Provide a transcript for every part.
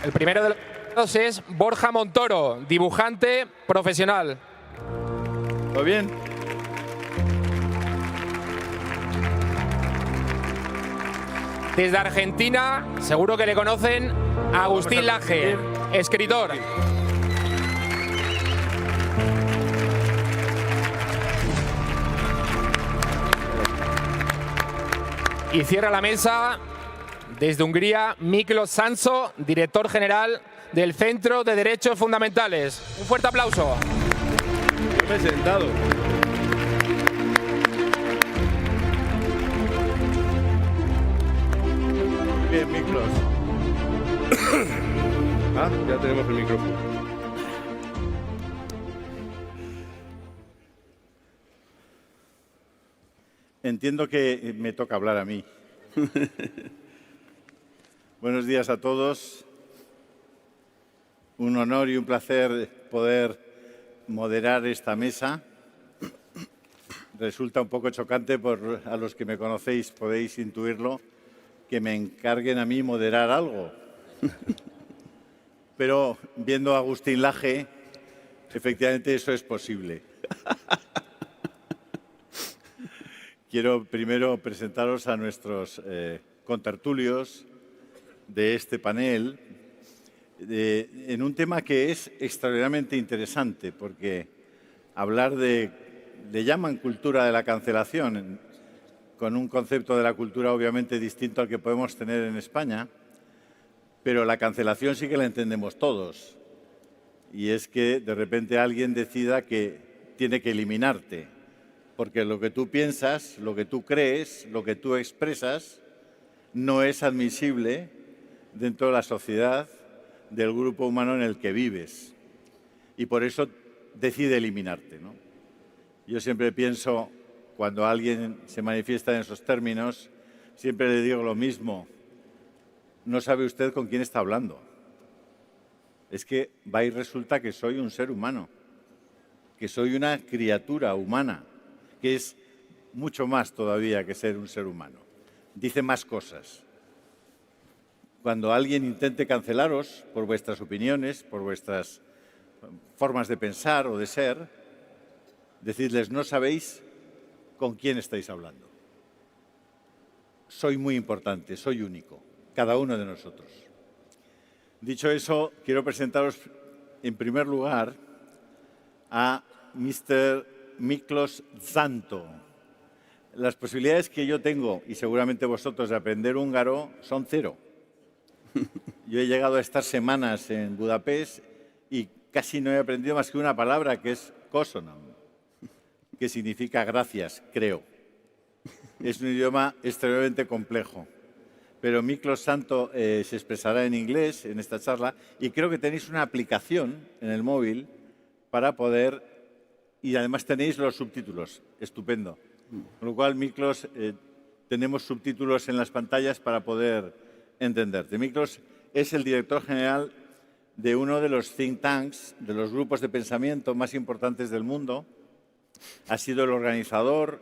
El primero de los es Borja Montoro, dibujante profesional. ¿Todo bien? Desde Argentina, seguro que le conocen, Agustín Laje, escritor. Y cierra la mesa, desde Hungría, Miklos Sanso, director general del Centro de Derechos Fundamentales. Un fuerte aplauso. Yo me he sentado. Bien, Miklos. Ya tenemos el micrófono. Entiendo que me toca hablar a mí. Buenos días a todos. Un honor y un placer poder moderar esta mesa. Resulta un poco chocante, a los que me conocéis podéis intuirlo, que me encarguen a mí moderar algo. Pero viendo a Agustín Laje, efectivamente eso es posible. Quiero primero presentaros a nuestros contertulios de este panel en un tema que es extraordinariamente interesante, porque hablar le llaman cultura de la cancelación, con un concepto de la cultura obviamente distinto al que podemos tener en España, pero la cancelación sí que la entendemos todos. Y es que de repente alguien decida que tiene que eliminarte, porque lo que tú piensas, lo que tú crees, lo que tú expresas, no es admisible dentro de la sociedad del grupo humano en el que vives. Y por eso decide eliminarte, ¿no? Yo siempre pienso, cuando alguien se manifiesta en esos términos, siempre le digo lo mismo. No sabe usted con quién está hablando. Es que va y resulta que soy un ser humano, que soy una criatura humana, que es mucho más todavía que ser un ser humano. Dice más cosas. Cuando alguien intente cancelaros por vuestras opiniones, por vuestras formas de pensar o de ser, decidles, no sabéis con quién estáis hablando. Soy muy importante, soy único, cada uno de nosotros. Dicho eso, quiero presentaros en primer lugar a Mr. Miklos Santo. Las posibilidades que yo tengo, y seguramente vosotros, de aprender húngaro son cero. Yo he llegado a estar semanas en Budapest y casi no he aprendido más que una palabra, que es köszönöm, que significa gracias, creo. Es un idioma extremadamente complejo. Pero Miklos Santo se expresará en inglés en esta charla y creo que tenéis una aplicación en el móvil para poder... Y además tenéis los subtítulos. Estupendo. Con lo cual, Miklos, tenemos subtítulos en las pantallas para poder entenderte. Miklos es el director general de uno de los think tanks, de los grupos de pensamiento más importantes del mundo. Ha sido el organizador,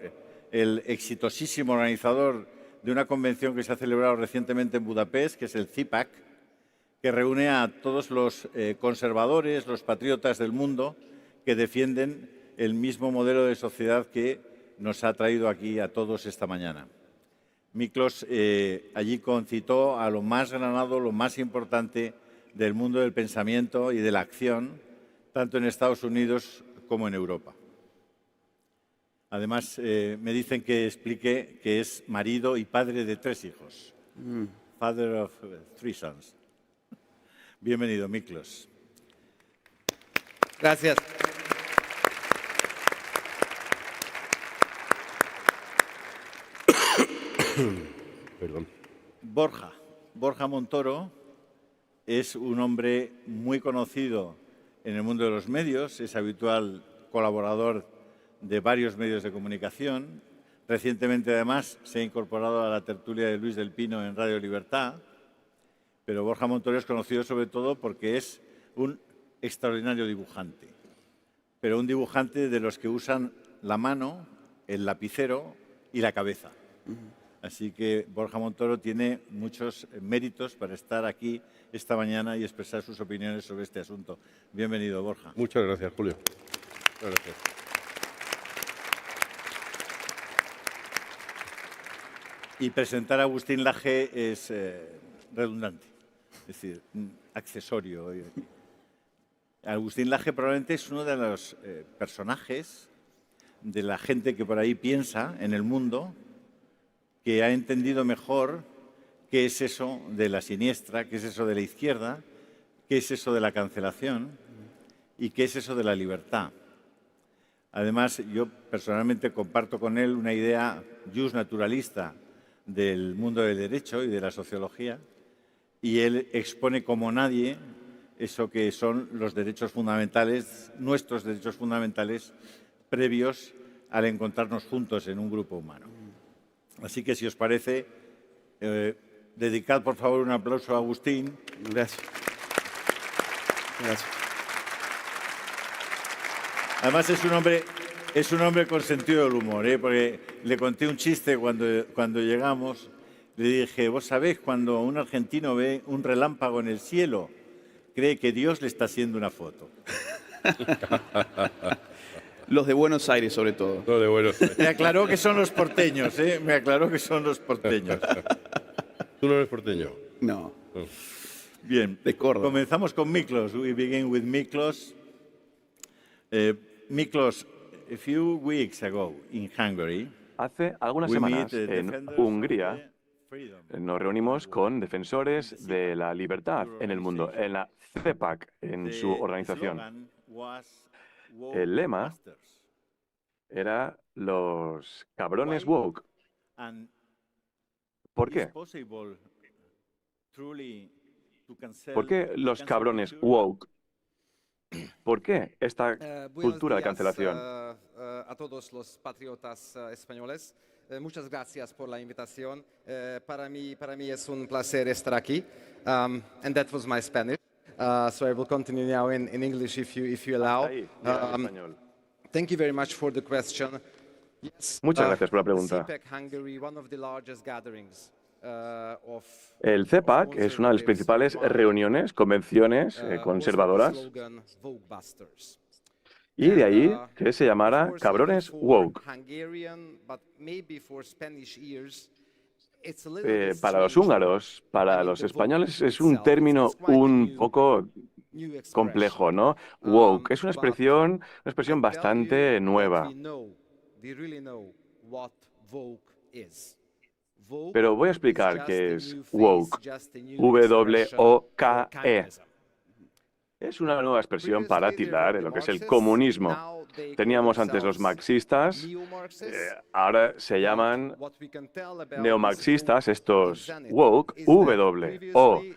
el exitosísimo organizador de una convención que se ha celebrado recientemente en Budapest, que es el CIPAC, que reúne a todos los conservadores, los patriotas del mundo, que defienden el mismo modelo de sociedad que nos ha traído aquí a todos esta mañana. Miklos allí concitó a lo más granado, lo más importante del mundo del pensamiento y de la acción, tanto en Estados Unidos como en Europa. Además, me dicen que explique que es marido y padre de 3 hijos. Father of 3 sons. Bienvenido, Miklos. Gracias. Perdón. Borja Montoro es un hombre muy conocido en el mundo de los medios, es habitual colaborador de varios medios de comunicación. Recientemente, además, se ha incorporado a la tertulia de Luis del Pino en Radio Libertad. Pero Borja Montoro es conocido sobre todo porque es un extraordinario dibujante. Pero un dibujante de los que usan la mano, el lapicero y la cabeza. Así que Borja Montoro tiene muchos méritos para estar aquí esta mañana y expresar sus opiniones sobre este asunto. Bienvenido, Borja. Muchas gracias, Julio. Muchas gracias. Y presentar a Agustín Laje es redundante, es decir, accesorio hoy aquí. Agustín Laje probablemente es uno de los personajes de la gente que por ahí piensa en el mundo, que ha entendido mejor qué es eso de la siniestra, qué es eso de la izquierda, qué es eso de la cancelación y qué es eso de la libertad. Además, yo personalmente comparto con él una idea justnaturalista del mundo del derecho y de la sociología, y él expone como nadie eso que son los derechos fundamentales, nuestros derechos fundamentales previos al encontrarnos juntos en un grupo humano. Así que, si os parece, dedicad por favor un aplauso a Agustín. Gracias. Gracias. Además es un hombre con sentido del humor, porque le conté un chiste cuando llegamos. Le dije, vos sabés, cuando un argentino ve un relámpago en el cielo, cree que Dios le está haciendo una foto. Los de Buenos Aires, sobre todo. No, de Buenos Aires. Me aclaró que son los porteños, me aclaró que son los porteños. ¿Tú no eres porteño? No. Bien, De Córdoba. comenzamos con Miklos. We begin with Miklos. Miklos, a few weeks ago in Hungary, Hace algunas we semanas meet en defenders Hungría of freedom. nos reunimos con defensores de la libertad en el mundo, en la CEPAC, en su The organización. slogan was "Woke El lema Busters". era los cabrones woke. And ¿Por is qué? possible truly to cancel ¿Por qué los cabrones culture? woke? ¿Por qué esta Buenos cultura de días, cancelación? a todos los patriotas españoles. Muchas gracias por la invitación. Para mí es un placer estar aquí. And that was my Spanish. So I will continue now in English if you allow. Ahí, ya, en español. Thank you very much for the question. Yes, Muchas gracias por la the pregunta. CPAC Hungary, one of the largest gatherings of El CEPAC es una de las principales reuniones, convenciones conservadoras, slogan, "Woke Busters". y de ahí que se llamara cabrones woke. Para los húngaros, para los españoles, es un término un poco complejo, ¿no? Woke es una expresión bastante nueva. Pero voy a explicar qué es woke. W-O-K-E. Es una nueva expresión para tildar en lo que es el comunismo. Teníamos antes los marxistas, ahora se llaman neomarxistas, estos woke, W-O-K-E.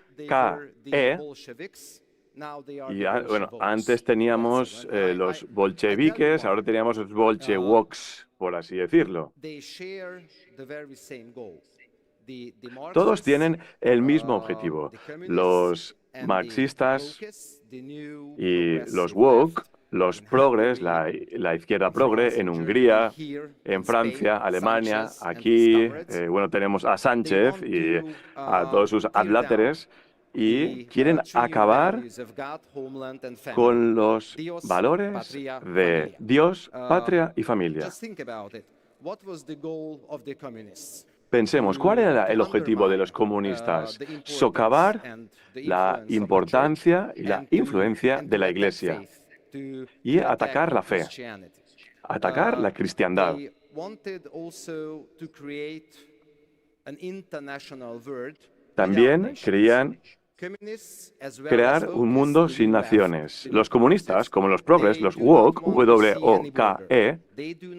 Y bueno, antes teníamos los bolcheviques, ahora teníamos los bolchewoks, por así decirlo. Todos tienen el mismo objetivo. Los marxistas y los woke, los progres, la izquierda progre en Hungría, en Francia, Alemania, aquí, bueno, tenemos a Sánchez y a todos sus adláteres, y quieren acabar con los valores de Dios, patria y familia. Pensemos, ¿cuál era el objetivo de los comunistas? Socavar la importancia y la influencia de la Iglesia y atacar la fe, atacar la cristiandad. También querían crear un mundo sin naciones. Los comunistas, como los progres, los woke, W-O-K-E,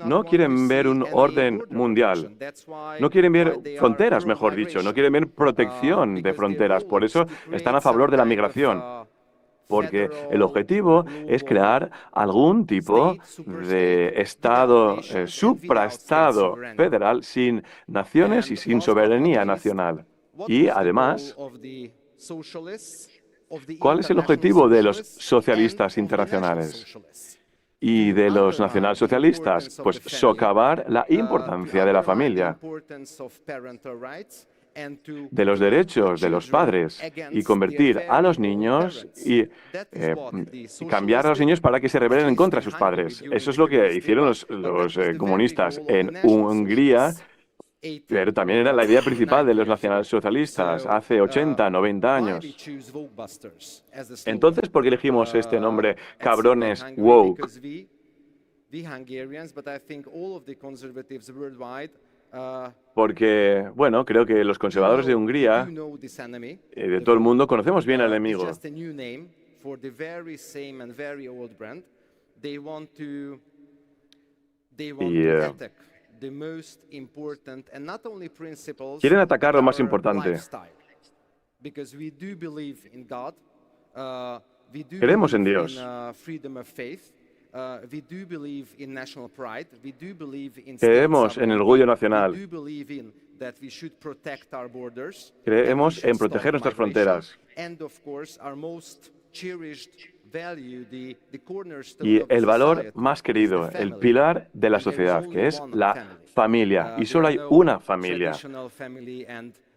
no quieren ver un orden mundial. No quieren ver fronteras, mejor dicho. No quieren ver protección de fronteras. Por eso están a favor de la migración. Porque el objetivo es crear algún tipo de estado, supraestado federal sin naciones y sin soberanía nacional. Y además, ¿cuál es el objetivo de los socialistas internacionales? ¿Y de los nacionalsocialistas? Pues socavar la importancia de la familia, de los derechos de los padres y convertir a los niños y cambiar a los niños para que se rebelen en contra de sus padres. Eso es lo que hicieron los comunistas en Hungría, pero también era la idea principal de los nacionalsocialistas hace 80, 90 años. Entonces, ¿por qué elegimos este nombre, cabrones woke? Porque, bueno, creo que los conservadores de Hungría, de todo el mundo, conocemos bien al enemigo. Y quieren atacar lo más importante. Creemos en Dios. Creemos en el orgullo nacional. Creemos en proteger nuestras fronteras. Y el valor más querido, el pilar de la sociedad, que es la familia. Y solo hay una familia.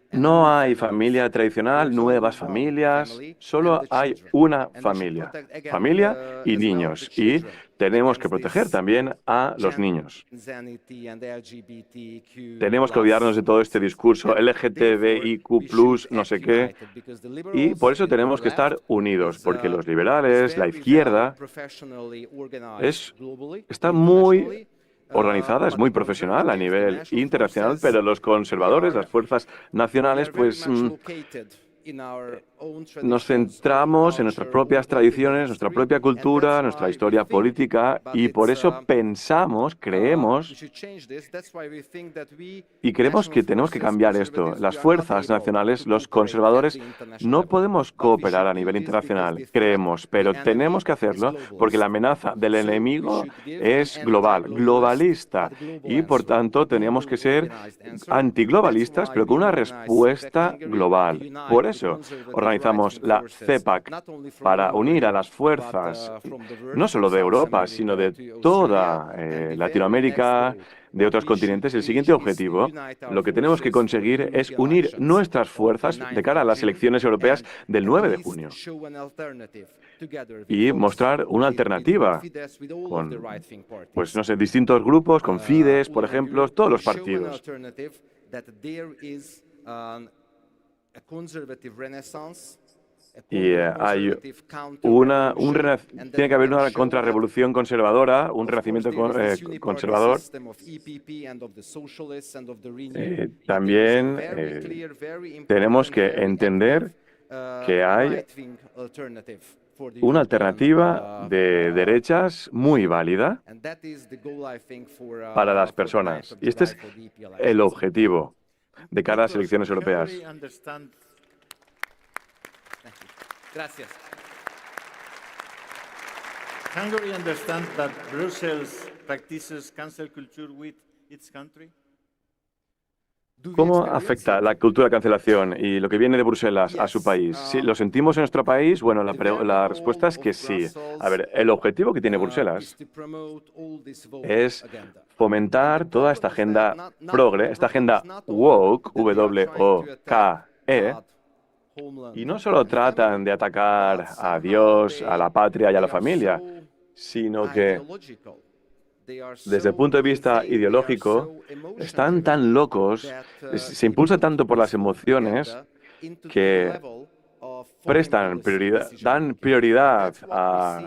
No hay familia tradicional, nuevas familias, solo hay una familia. Familia y niños. Y tenemos que proteger también a los niños. Tenemos que olvidarnos de todo este discurso LGTBIQ+, no sé qué. Y por eso tenemos que estar unidos, porque los liberales, la izquierda, está muy organizada, es muy profesional a nivel internacional, pero los conservadores, las fuerzas nacionales, pues nos centramos en nuestras propias tradiciones, nuestra propia cultura, nuestra historia política, y por eso creemos que tenemos que cambiar esto. Las fuerzas nacionales, los conservadores, no podemos cooperar a nivel internacional, creemos, pero tenemos que hacerlo porque la amenaza del enemigo es global, globalista, y por tanto tenemos que ser antiglobalistas, pero con una respuesta global. Por eso organizamos la CEPAC para unir a las fuerzas, no solo de Europa, sino de toda Latinoamérica, de otros continentes. El siguiente objetivo, lo que tenemos que conseguir es unir nuestras fuerzas de cara a las elecciones europeas del 9 de junio y mostrar una alternativa con, pues no sé, distintos grupos, con Fidesz, por ejemplo, todos los partidos. Y tiene que haber una contrarrevolución conservadora, un renacimiento conservador. También tenemos que entender que hay una alternativa de derechas muy válida para las personas. Y este es el objetivo de cara a las elecciones europeas. Gracias. Hungary understands that Brussels practices cancel culture with its country? ¿Cómo afecta la cultura de cancelación y lo que viene de Bruselas a su país? ¿Sí, lo sentimos en nuestro país? Bueno, la respuesta es que sí. A ver, el objetivo que tiene Bruselas es fomentar toda esta agenda progre, esta agenda woke, W-O-K-E, y no solo tratan de atacar a Dios, a la patria y a la familia, sino que desde el punto de vista ideológico, están tan locos, se impulsan tanto por las emociones que dan prioridad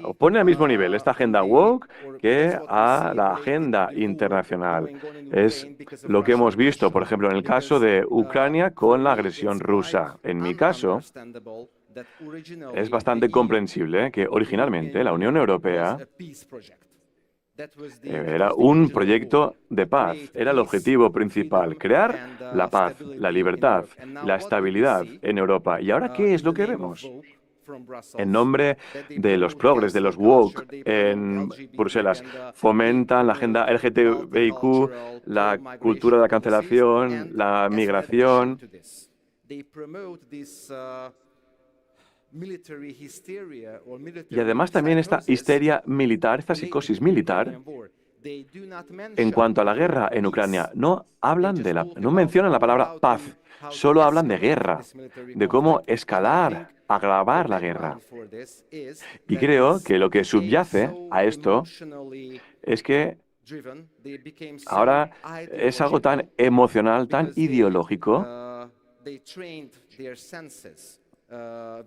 o ponen al mismo nivel esta agenda woke que a la agenda internacional. Es lo que hemos visto, por ejemplo, en el caso de Ucrania con la agresión rusa. En mi caso, es bastante comprensible que originalmente la Unión Europea era un proyecto de paz, era el objetivo principal, crear la paz, la libertad, la estabilidad en Europa. ¿Y ahora qué es lo que vemos? En nombre de los progres, de los woke en Bruselas, fomentan la agenda LGTBIQ, la cultura de la cancelación, la migración. Y además también esta histeria militar, esta psicosis militar, en cuanto a la guerra en Ucrania, no mencionan la palabra paz, solo hablan de guerra, de cómo escalar, agravar la guerra. Y creo que lo que subyace a esto es que ahora es algo tan emocional, tan ideológico,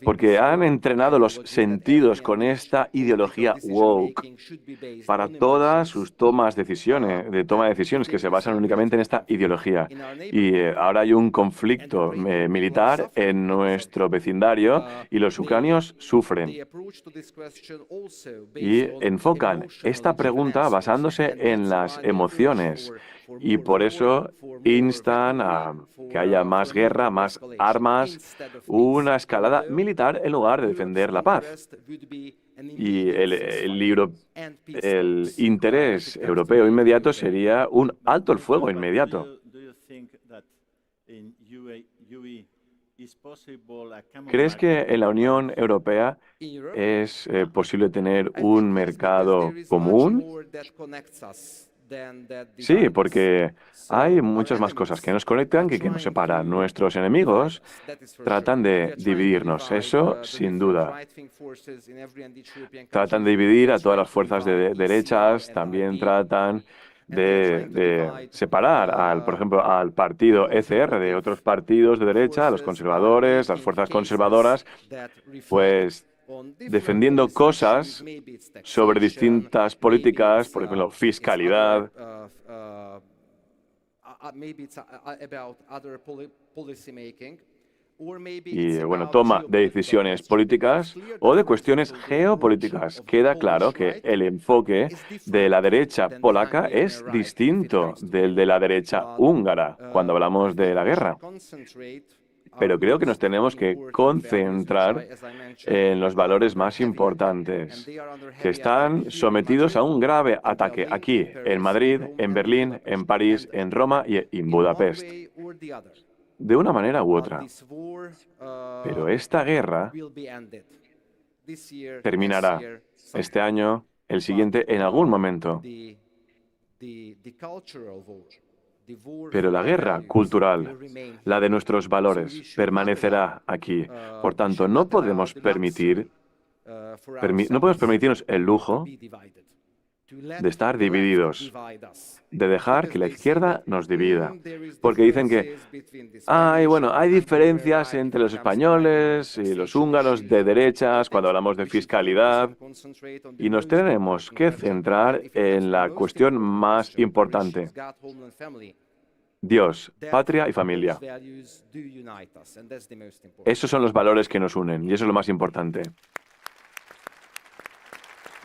porque han entrenado los sentidos con esta ideología woke para todas sus toma de decisiones que se basan únicamente en esta ideología. Y ahora hay un conflicto militar en nuestro vecindario y los ucranianos sufren. Y enfocan esta pregunta basándose en las emociones. Y por eso instan a que haya más guerra, más armas, una escalada militar en lugar de defender la paz. Y el interés europeo inmediato sería un alto el fuego inmediato. ¿Crees que en la Unión Europea es posible tener un mercado común? Sí, porque hay muchas más cosas que nos conectan que nos separan. Nuestros enemigos tratan de dividirnos, eso sin duda. Tratan de dividir a todas las fuerzas de derechas, también tratan de separar, por ejemplo, al partido ECR de otros partidos de derecha, a los conservadores, las fuerzas conservadoras, pues defendiendo cosas sobre distintas políticas, por ejemplo, fiscalidad. Y bueno, toma de decisiones políticas o de cuestiones geopolíticas. Queda claro que el enfoque de la derecha polaca es distinto del de la derecha húngara cuando hablamos de la guerra. Pero creo que nos tenemos que concentrar en los valores más importantes, que están sometidos a un grave ataque aquí, en Madrid, en Berlín, en París, en Roma y en Budapest, de una manera u otra. Pero esta guerra terminará este año, el siguiente, en algún momento. Pero la guerra cultural, la de nuestros valores, permanecerá aquí. Por tanto, no podemos permitirnos el lujo de estar divididos, de dejar que la izquierda nos divida. Porque dicen que hay diferencias entre los españoles y los húngaros de derechas cuando hablamos de fiscalidad, y nos tenemos que centrar en la cuestión más importante: Dios, patria y familia. Esos son los valores que nos unen y eso es lo más importante.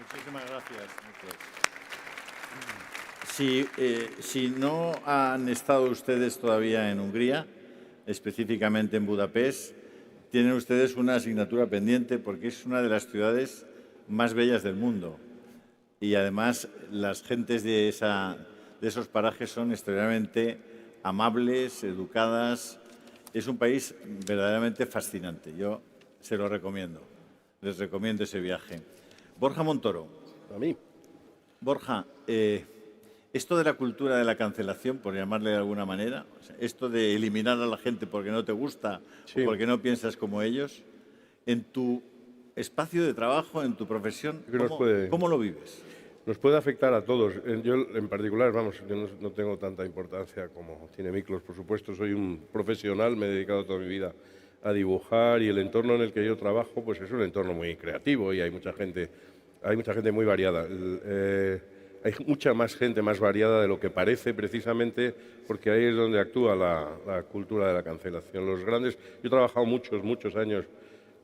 Muchísimas gracias, Miklos. Si no han estado ustedes todavía en Hungría, específicamente en Budapest, tienen ustedes una asignatura pendiente porque es una de las ciudades más bellas del mundo. Y además las gentes de esos parajes son extremadamente amables, educadas. Es un país verdaderamente fascinante. Yo se lo recomiendo. Les recomiendo ese viaje. Borja Montoro. A mí. Borja, esto de la cultura de la cancelación, por llamarle de alguna manera, o sea, esto de eliminar a la gente porque no te gusta o porque no piensas como ellos, en tu espacio de trabajo, en tu profesión, ¿cómo lo vives? Nos puede afectar a todos. Yo, en particular, yo no tengo tanta importancia como tiene Miklos, por supuesto. Soy un profesional, me he dedicado toda mi vida a dibujar y el entorno en el que yo trabajo pues es un entorno muy creativo y hay mucha gente muy variada. Hay mucha más gente más variada de lo que parece, precisamente porque ahí es donde actúa la cultura de la cancelación. Yo he trabajado muchos años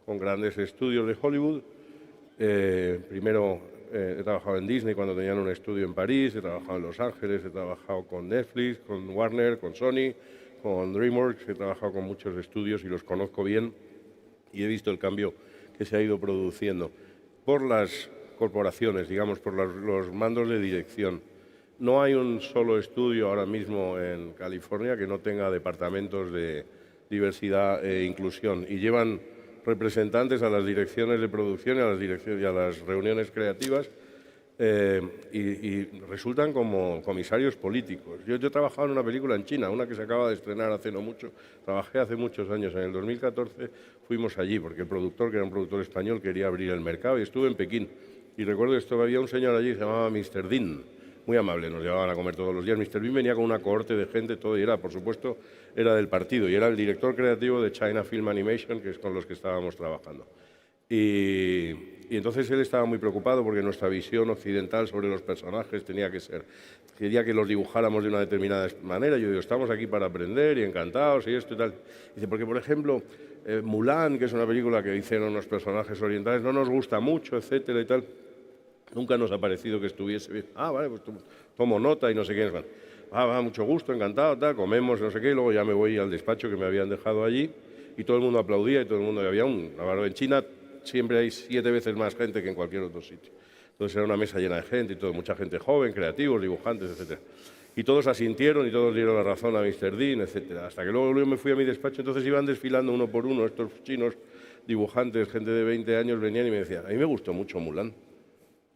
con grandes estudios de Hollywood. Primero he trabajado en Disney cuando tenían un estudio en París, he trabajado en Los Ángeles, he trabajado con Netflix, con Warner, con Sony, con DreamWorks, he trabajado con muchos estudios y los conozco bien y he visto el cambio que se ha ido produciendo por las corporaciones, digamos, por los mandos de dirección. No hay un solo estudio ahora mismo en California que no tenga departamentos de diversidad e inclusión y llevan representantes a las direcciones de producción y a las reuniones creativas y resultan como comisarios políticos. Yo he trabajado en una película en China, una que se acaba de estrenar hace no mucho. Trabajé hace muchos años, en el 2014 fuimos allí porque el productor, que era un productor español, quería abrir el mercado y estuve en Pekín. Y recuerdo que había un señor allí que se llamaba Mr. Dean, muy amable, nos llevaban a comer todos los días. Mr. Bean venía con una cohorte de gente, todo, y era, por supuesto, era del partido, y era el director creativo de China Film Animation, que es con los que estábamos trabajando. Y entonces él estaba muy preocupado porque nuestra visión occidental sobre los personajes tenía que ser, quería que los dibujáramos de una determinada manera. Yo digo, estamos aquí para aprender y encantados y esto y tal. Dice, porque por ejemplo, Mulan, que es una película que hicieron los personajes orientales, no nos gusta mucho, etcétera y tal. Nunca nos ha parecido que estuviese bien. Ah, vale, pues tomo nota y no sé qué. Va, mucho gusto, encantado, tal, comemos, no sé qué, y luego ya me voy al despacho que me habían dejado allí y todo el mundo aplaudía y todo el mundo, había en China siempre hay 7 veces más gente que en cualquier otro sitio. Entonces era una mesa llena de gente y todo, mucha gente joven, creativos, dibujantes, etcétera. Y todos asintieron y todos dieron la razón a Mr. Dean, etcétera. Hasta que luego yo me fui a mi despacho, entonces iban desfilando uno por uno estos chinos dibujantes, gente de 20 años, venían y me decían, a mí me gustó mucho Mulan.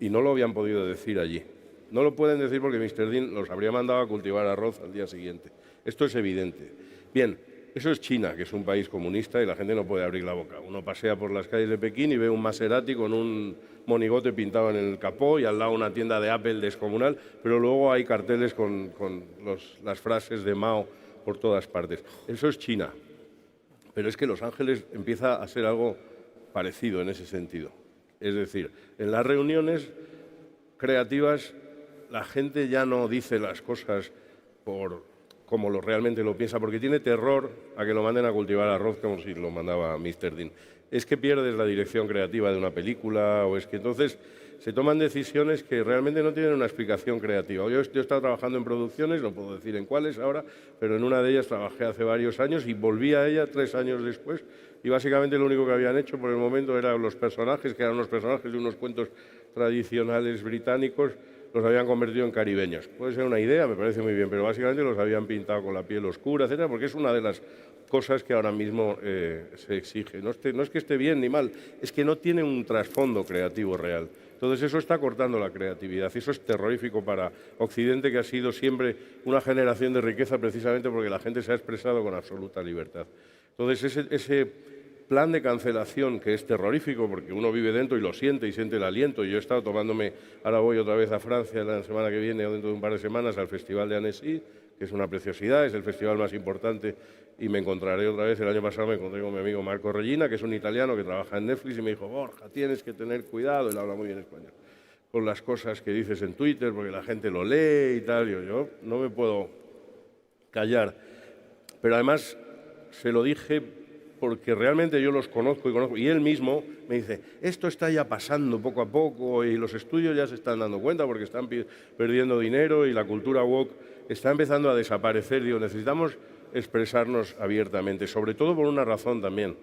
Y no lo habían podido decir allí. No lo pueden decir porque Mr. Dean los habría mandado a cultivar arroz al día siguiente. Esto es evidente. Bien, eso es China, que es un país comunista y la gente no puede abrir la boca. Uno pasea por las calles de Pekín y ve un Maserati con un monigote pintado en el capó y al lado una tienda de Apple descomunal, pero luego hay carteles con las frases de Mao por todas partes. Eso es China. Pero es que Los Ángeles empieza a ser algo parecido en ese sentido. Es decir, en las reuniones creativas la gente ya no dice las cosas como realmente lo piensa, porque tiene terror a que lo manden a cultivar arroz como si lo mandaba Mr. Dean. Es que pierdes la dirección creativa de una película o es que entonces se toman decisiones que realmente no tienen una explicación creativa. Yo he estado trabajando en producciones, no puedo decir en cuáles ahora, pero en una de ellas trabajé hace varios años y volví a ella 3 años después. Y básicamente lo único que habían hecho por el momento eran los personajes, que eran los personajes de unos cuentos tradicionales británicos, los habían convertido en caribeños. Puede ser una idea, me parece muy bien, pero básicamente los habían pintado con la piel oscura, etcétera, porque es una de las cosas que ahora mismo se exige. No es que esté bien ni mal, es que no tiene un trasfondo creativo real. Entonces eso está cortando la creatividad y eso es terrorífico para Occidente, que ha sido siempre una generación de riqueza precisamente porque la gente se ha expresado con absoluta libertad. Entonces ese plan de cancelación que es terrorífico porque uno vive dentro y lo siente y siente el aliento. Yo he estado tomándome, ahora voy otra vez a Francia la semana que viene o dentro de un par de semanas al Festival de Annecy, que es una preciosidad, es el festival más importante y me encontraré otra vez. El año pasado me encontré con mi amigo Marco Regina, que es un italiano que trabaja en Netflix y me dijo, Borja, tienes que tener cuidado, él habla muy bien español, con las cosas que dices en Twitter porque la gente lo lee y tal. Yo no me puedo callar, pero además se lo dije porque realmente yo los conozco y él mismo me dice, esto está ya pasando poco a poco y los estudios ya se están dando cuenta porque están perdiendo dinero y la cultura woke está empezando a desaparecer. Digo, necesitamos expresarnos abiertamente, sobre todo por una razón también,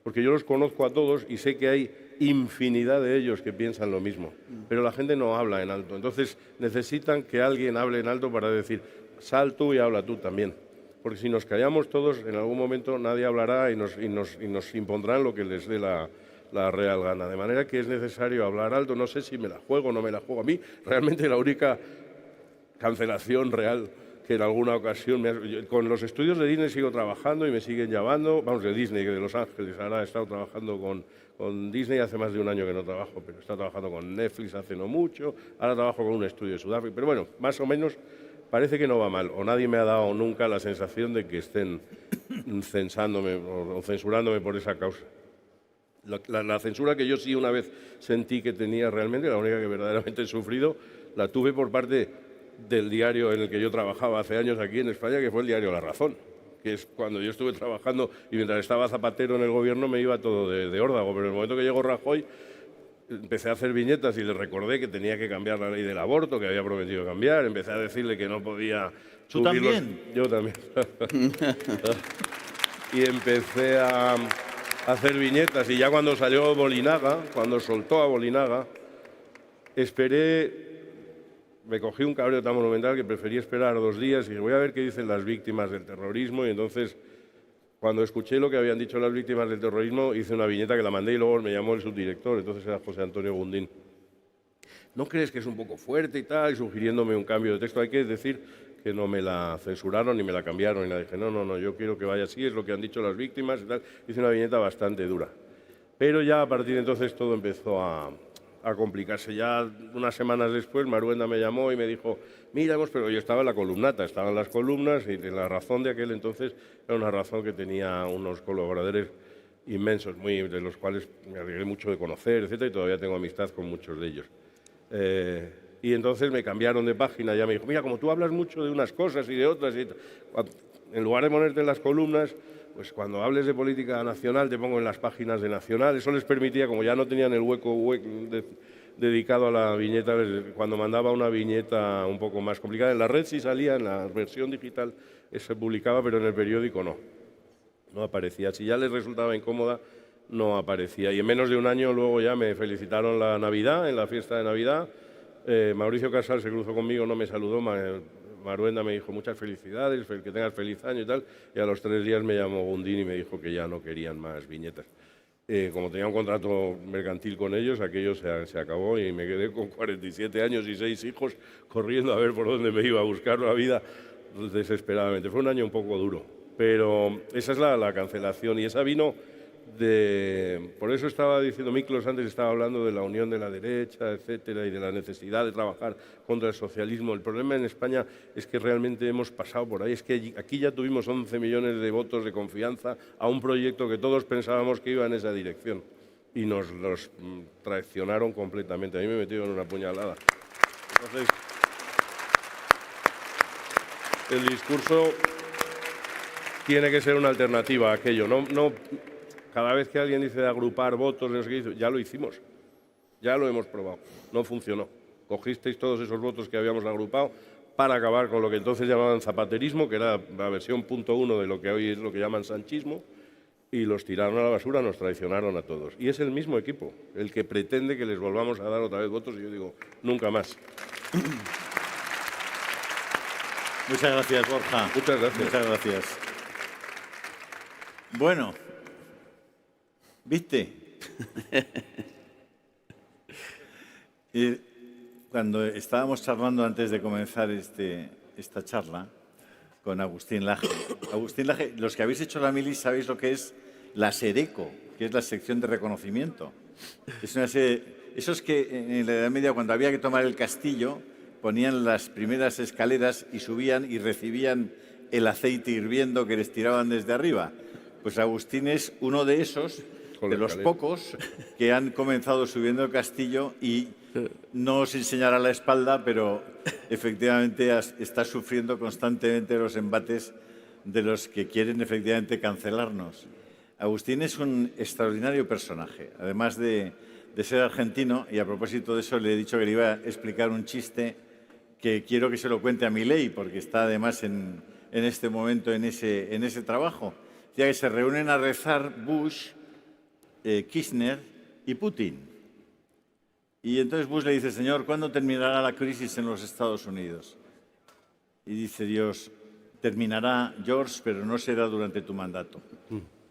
porque yo los conozco a todos y sé que hay infinidad de ellos que piensan lo mismo, pero la gente no habla en alto. Entonces necesitan que alguien hable en alto para decir, sal tú y habla tú también. Porque si nos callamos todos, en algún momento nadie hablará y nos impondrán lo que les dé la real gana. De manera que es necesario hablar alto. No sé si me la juego o no me la juego. A mí realmente la única cancelación real que en alguna ocasión... Con los estudios de Disney sigo trabajando y me siguen llamando. Vamos, de Disney, de Los Ángeles. Ahora he estado trabajando con Disney hace más de un año que no trabajo, pero he estado trabajando con Netflix hace no mucho. Ahora trabajo con un estudio de Sudáfrica. Pero bueno, más o menos... Parece que no va mal, o nadie me ha dado nunca la sensación de que estén censándome o censurándome por esa causa. La censura que yo sí una vez sentí que tenía realmente, la única que verdaderamente he sufrido, la tuve por parte del diario en el que yo trabajaba hace años aquí en España, que fue el diario La Razón, que es cuando yo estuve trabajando y mientras estaba Zapatero en el gobierno me iba todo de órdago, pero en el momento que llegó Rajoy empecé a hacer viñetas y le recordé que tenía que cambiar la ley del aborto, que había prometido cambiar. Empecé a decirle que no podía... ¿Tú también? Yo también. Y empecé a hacer viñetas. Y ya cuando salió Bolinaga, cuando soltó a Bolinaga, me cogí un cabreo tan monumental que preferí esperar 2 días y dije, voy a ver qué dicen las víctimas del terrorismo. Y entonces Cuando escuché lo que habían dicho las víctimas del terrorismo, hice una viñeta que la mandé y luego me llamó el subdirector, entonces era José Antonio Gundín. ¿No crees que es un poco fuerte y tal? Y sugiriéndome un cambio de texto. Hay que decir que no me la censuraron ni me la cambiaron. Y nada. Dije, no, yo quiero que vaya así, es lo que han dicho las víctimas y tal. Hice una viñeta bastante dura. Pero ya a partir de entonces todo empezó a complicarse. Ya unas semanas después, Maruenda me llamó y me dijo, mira, pero yo estaba en la columnata, estaban las columnas y La Razón de aquel entonces era una razón que tenía unos colaboradores inmensos, de los cuales me alegré mucho de conocer, etcétera, y todavía tengo amistad con muchos de ellos. Y entonces me cambiaron de página, ya me dijo, mira, como tú hablas mucho de unas cosas y de otras, en lugar de ponerte en las columnas, pues cuando hables de política nacional te pongo en las páginas de Nacional. Eso les permitía, como ya no tenían el hueco dedicado a la viñeta, cuando mandaba una viñeta un poco más complicada, en la red sí salía, en la versión digital se publicaba, pero en el periódico no aparecía. Si ya les resultaba incómoda, no aparecía. Y en menos de un año luego ya me felicitaron la Navidad, en la fiesta de Navidad. Mauricio Casal se cruzó conmigo, no me saludó. Maruenda me dijo muchas felicidades, que tengas feliz año y tal. Y a los 3 días me llamó Gundín y me dijo que ya no querían más viñetas. Como tenía un contrato mercantil con ellos, aquello se acabó y me quedé con 47 años y 6 hijos corriendo a ver por dónde me iba a buscar la vida desesperadamente. Fue un año un poco duro, pero esa es la cancelación y esa vino por eso estaba diciendo Miklos antes, estaba hablando de la unión de la derecha, etcétera, y de la necesidad de trabajar contra el socialismo. El problema en España es que realmente hemos pasado por ahí. Es que aquí ya tuvimos 11 millones de votos de confianza a un proyecto que todos pensábamos que iba en esa dirección. Y nos los traicionaron completamente. A mí me metieron una puñalada. Entonces, el discurso tiene que ser una alternativa a aquello. Cada vez que alguien dice de agrupar votos, no sé qué, ya lo hicimos, ya lo hemos probado, no funcionó. Cogisteis todos esos votos que habíamos agrupado para acabar con lo que entonces llamaban zapaterismo, que era la versión .1 de lo que hoy es lo que llaman sanchismo, y los tiraron a la basura, nos traicionaron a todos. Y es el mismo equipo el que pretende que les volvamos a dar otra vez votos, y yo digo, nunca más. Muchas gracias, Borja. Muchas gracias. Muchas gracias. Bueno, ¿viste? Cuando estábamos charlando antes de comenzar esta charla con Agustín Laje. Agustín Laje, los que habéis hecho la mili sabéis lo que es la SERECO, que es la sección de reconocimiento. Es una serie, esos que en la Edad Media, cuando había que tomar el castillo, ponían las primeras escaleras y subían y recibían el aceite hirviendo que les tiraban desde arriba. Pues Agustín es uno de esos, de los pocos, que han comenzado subiendo el castillo y no os enseñará la espalda, pero efectivamente está sufriendo constantemente los embates de los que quieren efectivamente cancelarnos. Agustín es un extraordinario personaje, además de ser argentino, y a propósito de eso le he dicho que le iba a explicar un chiste que quiero que se lo cuente a Milei, porque está además en este momento en ese trabajo. Ya que se reúnen a rezar Bush, Kirchner y Putin. Y entonces Bush le dice, Señor, ¿cuándo terminará la crisis en los Estados Unidos? Y dice Dios, terminará, George, pero no será durante tu mandato.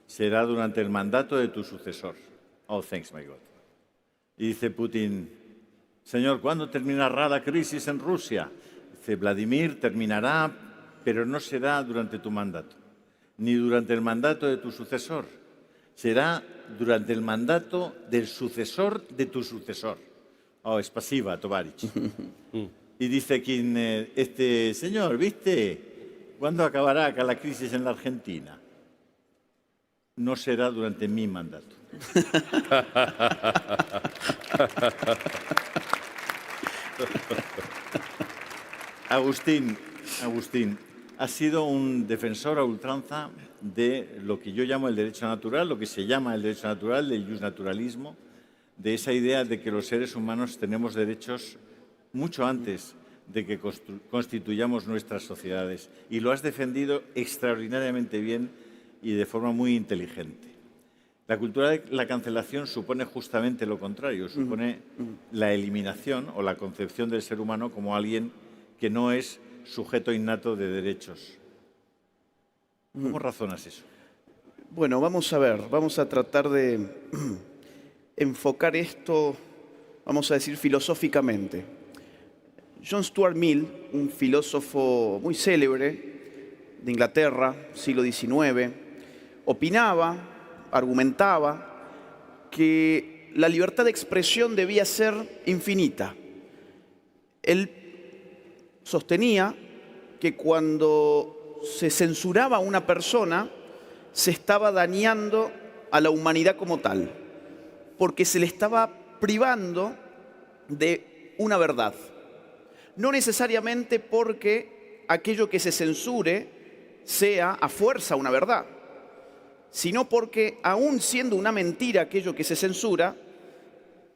Será durante el mandato de tu sucesor. Oh, thanks, my God. Y dice Putin, Señor, ¿cuándo terminará la crisis en Rusia? Dice, Vladimir, terminará, pero no será durante tu mandato, ni durante el mandato de tu sucesor. Será durante el mandato del sucesor de tu sucesor. Oh, es pasiva, Tovarich. Y dice quien, señor, ¿viste? ¿Cuándo acabará acá la crisis en la Argentina? No será durante mi mandato. Agustín ha sido un defensor a ultranza de lo que yo llamo el derecho natural, lo que se llama el derecho natural, del justnaturalismo, de esa idea de que los seres humanos tenemos derechos mucho antes de que constituyamos nuestras sociedades. Y lo has defendido extraordinariamente bien y de forma muy inteligente. La cultura de la cancelación supone justamente lo contrario, supone la eliminación o la concepción del ser humano como alguien que no es sujeto innato de derechos. ¿Cómo razonas eso? Bueno, vamos a ver, vamos a tratar de enfocar esto, vamos a decir, filosóficamente. John Stuart Mill, un filósofo muy célebre de Inglaterra, siglo XIX, opinaba, argumentaba que la libertad de expresión debía ser infinita. Él sostenía que cuando se censuraba a una persona, se estaba dañando a la humanidad como tal, porque se le estaba privando de una verdad. No necesariamente porque aquello que se censure sea a fuerza una verdad, sino porque aún siendo una mentira aquello que se censura,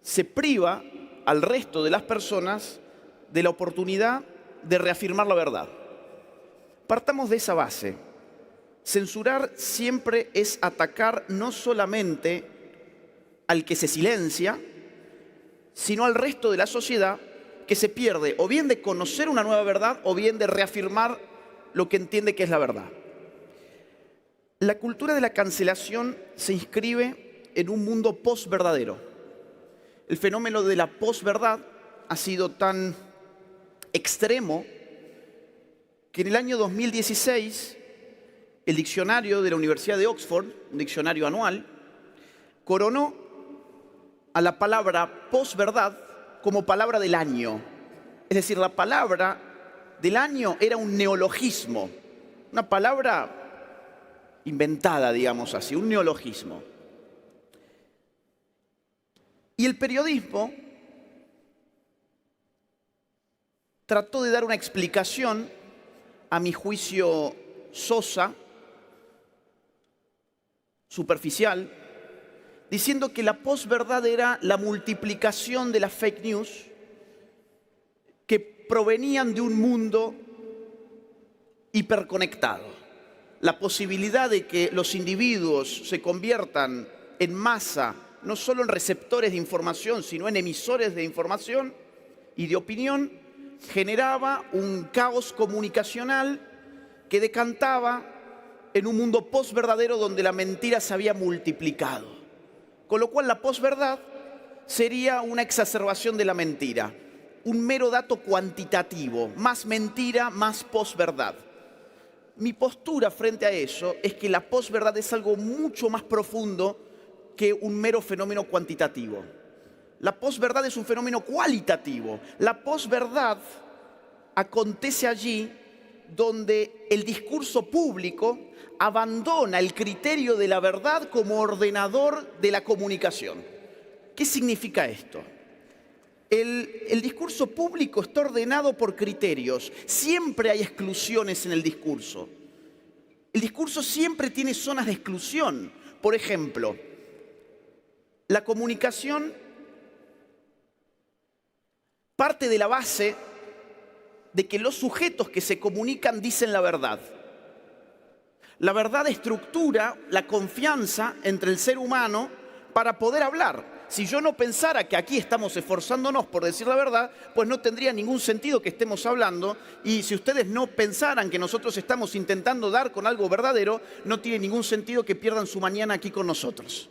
se priva al resto de las personas de la oportunidad de reafirmar la verdad. Partamos de esa base. Censurar siempre es atacar no solamente al que se silencia, sino al resto de la sociedad que se pierde o bien de conocer una nueva verdad o bien de reafirmar lo que entiende que es la verdad. La cultura de la cancelación se inscribe en un mundo posverdadero. El fenómeno de la posverdad ha sido tan extremo que en el año 2016 el diccionario de la Universidad de Oxford, un diccionario anual, coronó a la palabra posverdad como palabra del año. Es decir, la palabra del año era un neologismo, una palabra inventada, digamos así, un neologismo. Y el periodismo trató de dar una explicación, a mi juicio sosa, superficial, diciendo que la posverdad era la multiplicación de las fake news que provenían de un mundo hiperconectado. La posibilidad de que los individuos se conviertan en masa, no solo en receptores de información, sino en emisores de información y de opinión, generaba un caos comunicacional que decantaba en un mundo posverdadero donde la mentira se había multiplicado. Con lo cual la posverdad sería una exacerbación de la mentira, un mero dato cuantitativo, más mentira, más posverdad. Mi postura frente a eso es que la posverdad es algo mucho más profundo que un mero fenómeno cuantitativo. La posverdad es un fenómeno cualitativo. La posverdad acontece allí donde el discurso público abandona el criterio de la verdad como ordenador de la comunicación. ¿Qué significa esto? El discurso público está ordenado por criterios. Siempre hay exclusiones en el discurso. El discurso siempre tiene zonas de exclusión. Por ejemplo, la comunicación parte de la base de que los sujetos que se comunican dicen la verdad. La verdad estructura la confianza entre el ser humano para poder hablar. Si yo no pensara que aquí estamos esforzándonos por decir la verdad, pues no tendría ningún sentido que estemos hablando, y si ustedes no pensaran que nosotros estamos intentando dar con algo verdadero, no tiene ningún sentido que pierdan su mañana aquí con nosotros.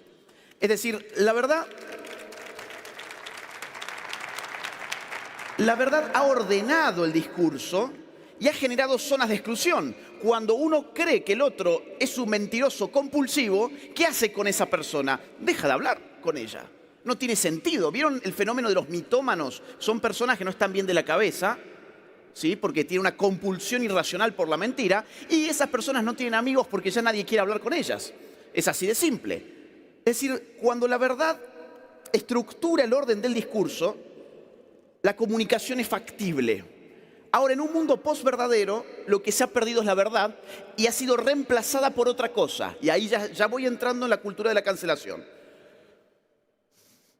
Es decir, la verdad ha ordenado el discurso y ha generado zonas de exclusión. Cuando uno cree que el otro es un mentiroso compulsivo, ¿qué hace con esa persona? Deja de hablar con ella. No tiene sentido. ¿Vieron el fenómeno de los mitómanos? Son personas que no están bien de la cabeza, ¿sí? Porque tienen una compulsión irracional por la mentira, y esas personas no tienen amigos porque ya nadie quiere hablar con ellas. Es así de simple. Es decir, cuando la verdad estructura el orden del discurso, la comunicación es factible. Ahora, en un mundo posverdadero, lo que se ha perdido es la verdad y ha sido reemplazada por otra cosa. Y ahí ya voy entrando en la cultura de la cancelación.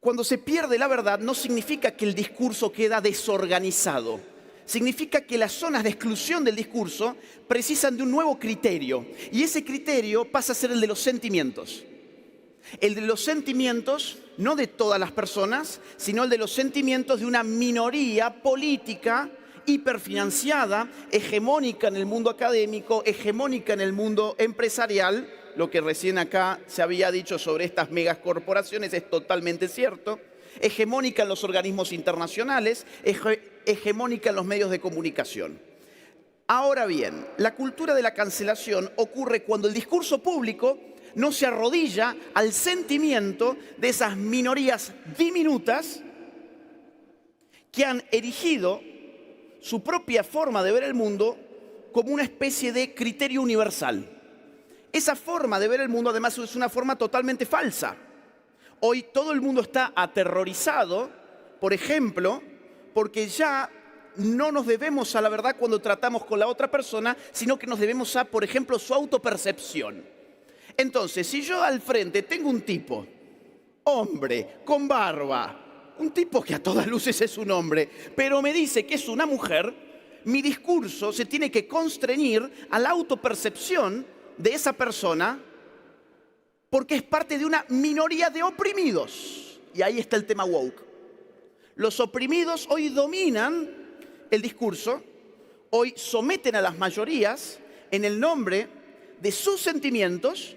Cuando se pierde la verdad, no significa que el discurso queda desorganizado. Significa que las zonas de exclusión del discurso precisan de un nuevo criterio. Y ese criterio pasa a ser el de los sentimientos. El de los sentimientos, no de todas las personas, sino el de los sentimientos de una minoría política hiperfinanciada, hegemónica en el mundo académico, hegemónica en el mundo empresarial, lo que recién acá se había dicho sobre estas megacorporaciones es totalmente cierto. Hegemónica en los organismos internacionales, hegemónica en los medios de comunicación. Ahora bien, la cultura de la cancelación ocurre cuando el discurso público no se arrodilla al sentimiento de esas minorías diminutas que han erigido su propia forma de ver el mundo como una especie de criterio universal. Esa forma de ver el mundo, además, es una forma totalmente falsa. Hoy todo el mundo está aterrorizado, por ejemplo, porque ya no nos debemos a la verdad cuando tratamos con la otra persona, sino que nos debemos a, por ejemplo, su autopercepción. Entonces, si yo al frente tengo un tipo, hombre, con barba, un tipo que a todas luces es un hombre, pero me dice que es una mujer, mi discurso se tiene que constreñir a la autopercepción de esa persona porque es parte de una minoría de oprimidos. Y ahí está el tema woke. Los oprimidos hoy dominan el discurso, hoy someten a las mayorías en el nombre de sus sentimientos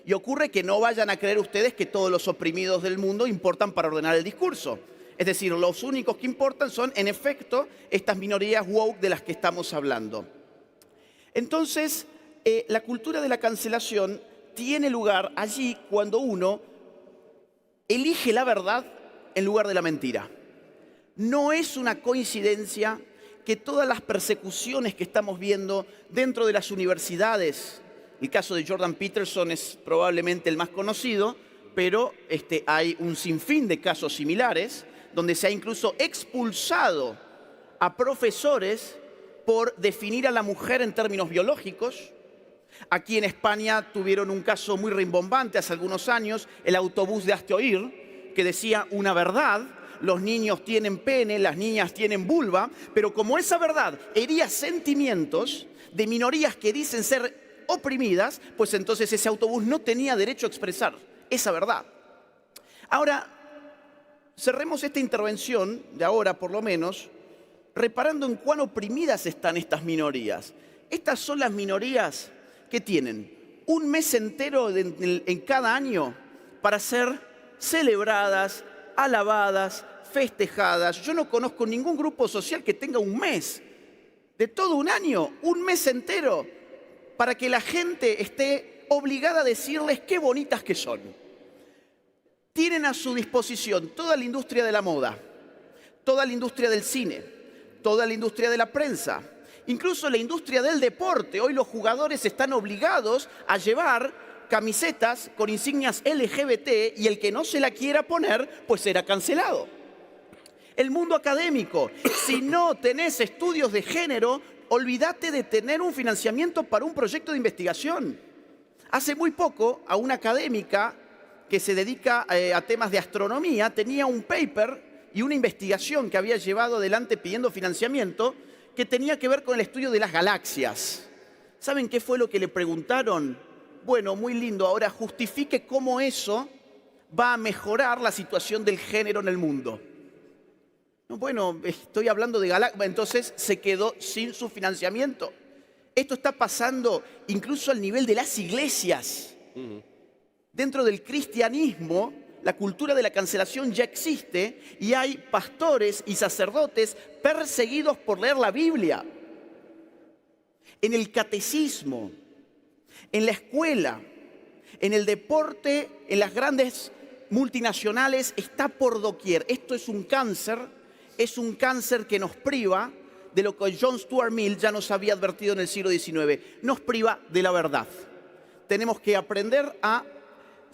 y ocurre que no vayan a creer ustedes que todos los oprimidos del mundo importan para ordenar el discurso. Es decir, los únicos que importan son, en efecto, estas minorías woke de las que estamos hablando. Entonces, la cultura de la cancelación tiene lugar allí cuando uno elige la verdad en lugar de la mentira. No es una coincidencia que todas las persecuciones que estamos viendo dentro de las universidades, el caso de Jordan Peterson es probablemente el más conocido, pero hay un sinfín de casos similares, donde se ha incluso expulsado a profesores por definir a la mujer en términos biológicos. Aquí en España tuvieron un caso muy rimbombante hace algunos años, el autobús de Hazte Oír, que decía una verdad: los niños tienen pene, las niñas tienen vulva, pero como esa verdad hería sentimientos de minorías que dicen ser oprimidas, pues entonces ese autobús no tenía derecho a expresar esa verdad. Ahora, cerremos esta intervención, de ahora por lo menos, reparando en cuán oprimidas están estas minorías. Estas son las minorías que tienen un mes entero en cada año para ser celebradas, alabadas, festejadas. Yo no conozco ningún grupo social que tenga un mes, de todo un año, un mes entero, para que la gente esté obligada a decirles qué bonitas que son. Tienen a su disposición toda la industria de la moda, toda la industria del cine, toda la industria de la prensa, incluso la industria del deporte. Hoy los jugadores están obligados a llevar camisetas con insignias LGBT y el que no se la quiera poner, pues será cancelado. El mundo académico, si no tenés estudios de género, olvídate de tener un financiamiento para un proyecto de investigación. Hace muy poco, a una académica que se dedica a temas de astronomía tenía un paper y una investigación que había llevado adelante pidiendo financiamiento que tenía que ver con el estudio de las galaxias. ¿Saben qué fue lo que le preguntaron? Bueno, muy lindo, ahora justifique cómo eso va a mejorar la situación del género en el mundo. No, bueno, estoy hablando de galaxias, entonces se quedó sin su financiamiento. Esto está pasando incluso al nivel de las iglesias. Dentro del cristianismo, la cultura de la cancelación ya existe y hay pastores y sacerdotes perseguidos por leer la Biblia. En el catecismo, en la escuela, en el deporte, en las grandes multinacionales, está por doquier. Esto es un cáncer que nos priva de lo que John Stuart Mill ya nos había advertido en el siglo XIX. Nos priva de la verdad. Tenemos que aprender a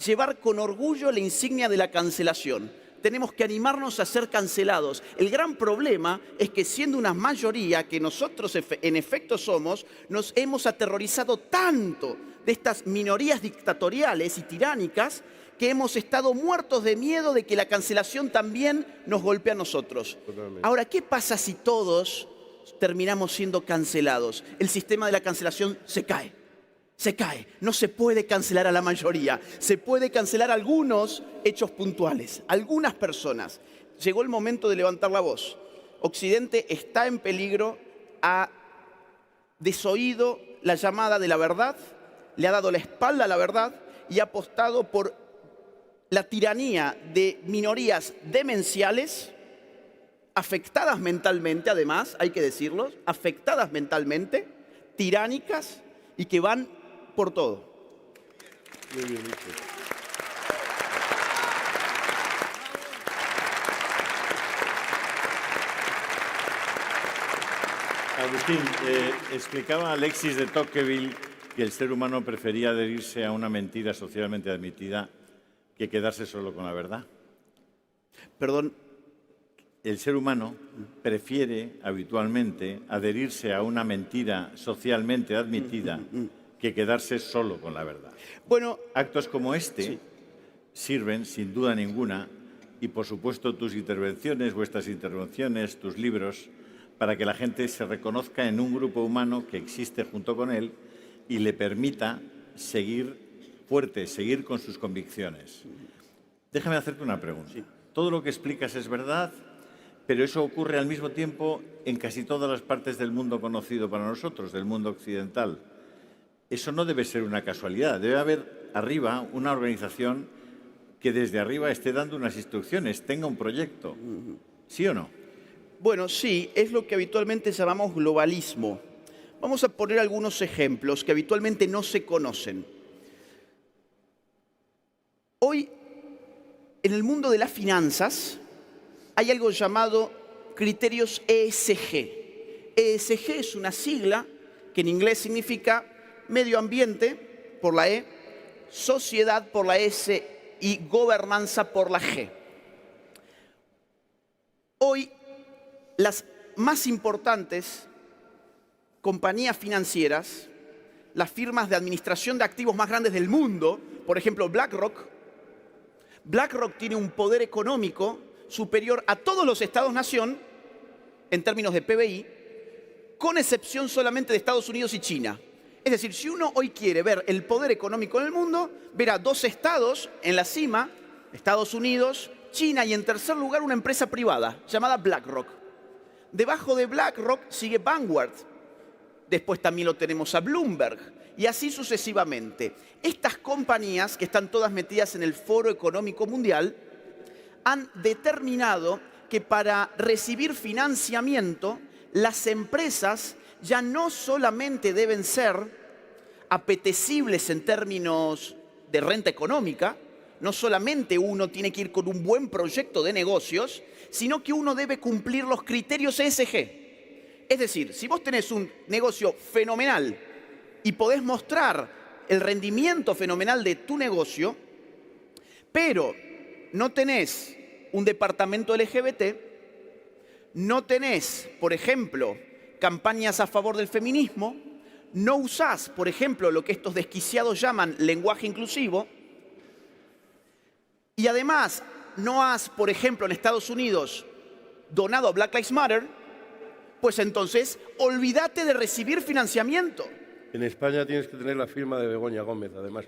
llevar con orgullo la insignia de la cancelación. Tenemos que animarnos a ser cancelados. El gran problema es que siendo una mayoría, que nosotros en efecto somos, nos hemos aterrorizado tanto de estas minorías dictatoriales y tiránicas que hemos estado muertos de miedo de que la cancelación también nos golpee a nosotros. Totalmente. Ahora, ¿qué pasa si todos terminamos siendo cancelados? El sistema de la cancelación se cae. Se cae. No se puede cancelar a la mayoría. Se puede cancelar algunos hechos puntuales, algunas personas. Llegó el momento de levantar la voz. Occidente está en peligro, ha desoído la llamada de la verdad, le ha dado la espalda a la verdad y ha apostado por la tiranía de minorías demenciales, afectadas mentalmente, además, hay que decirlo, afectadas mentalmente, tiránicas y que van por todo. Muy bien dicho. Agustín, explicaba Alexis de Tocqueville que el ser humano prefería adherirse a una mentira socialmente admitida que quedarse solo con la verdad. Perdón. El ser humano prefiere habitualmente adherirse a una mentira socialmente admitida que quedarse solo con la verdad. Bueno, actos como este sirven, sin duda ninguna, y por supuesto tus intervenciones, vuestras intervenciones, tus libros, para que la gente se reconozca en un grupo humano que existe junto con él y le permita seguir fuerte, seguir con sus convicciones. Déjame hacerte una pregunta. Sí. Todo lo que explicas es verdad, pero eso ocurre al mismo tiempo en casi todas las partes del mundo conocido para nosotros, del mundo occidental. Eso no debe ser una casualidad. Debe haber arriba una organización que desde arriba esté dando unas instrucciones, tenga un proyecto. ¿Sí o no? Bueno, sí, es lo que habitualmente llamamos globalismo. Vamos a poner algunos ejemplos que habitualmente no se conocen. Hoy, en el mundo de las finanzas, hay algo llamado criterios ESG. ESG es una sigla que en inglés significa medio ambiente por la E, sociedad por la S y gobernanza por la G. Hoy, las más importantes compañías financieras, las firmas de administración de activos más grandes del mundo, por ejemplo BlackRock tiene un poder económico superior a todos los estados-nación en términos de PBI, con excepción solamente de Estados Unidos y China. Es decir, si uno hoy quiere ver el poder económico en el mundo, verá dos estados en la cima, Estados Unidos, China y en tercer lugar una empresa privada llamada BlackRock. Debajo de BlackRock sigue Vanguard. Después también lo tenemos a Bloomberg y así sucesivamente. Estas compañías, que están todas metidas en el Foro Económico Mundial, han determinado que para recibir financiamiento, las empresas ya no solamente deben ser apetecibles en términos de renta económica, no solamente uno tiene que ir con un buen proyecto de negocios, sino que uno debe cumplir los criterios ESG. Es decir, si vos tenés un negocio fenomenal y podés mostrar el rendimiento fenomenal de tu negocio, pero no tenés un departamento LGBT, no tenés, por ejemplo, campañas a favor del feminismo, no usás, por ejemplo, lo que estos desquiciados llaman lenguaje inclusivo, y además no has, por ejemplo, en Estados Unidos donado a Black Lives Matter, pues entonces olvídate de recibir financiamiento. En España tienes que tener la firma de Begoña Gómez, además.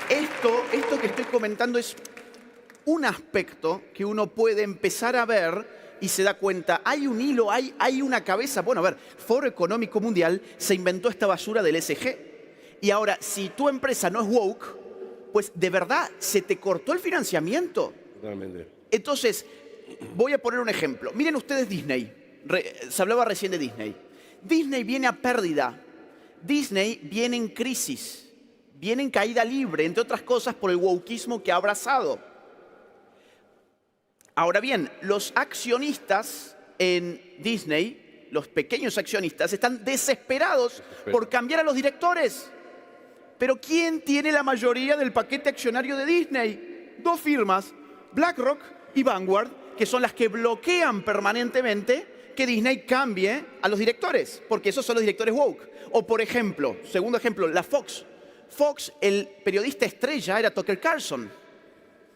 Esto que estoy comentando es un aspecto que uno puede empezar a ver y se da cuenta, hay un hilo, hay una cabeza. Bueno, a ver, Foro Económico Mundial se inventó esta basura del ESG. Y ahora, si tu empresa no es woke, pues de verdad se te cortó el financiamiento. Totalmente. Entonces, voy a poner un ejemplo. Miren ustedes Disney. Se hablaba recién de Disney. Disney viene a pérdida. Disney viene en crisis. Viene en caída libre, entre otras cosas, por el wokeismo que ha abrazado. Ahora bien, los accionistas en Disney, los pequeños accionistas, están desesperados por cambiar a los directores. Pero ¿quién tiene la mayoría del paquete accionario de Disney? Dos firmas, BlackRock y Vanguard, que son las que bloquean permanentemente que Disney cambie a los directores, porque esos son los directores woke. O por ejemplo, segundo ejemplo, la Fox. Fox, el periodista estrella era Tucker Carlson.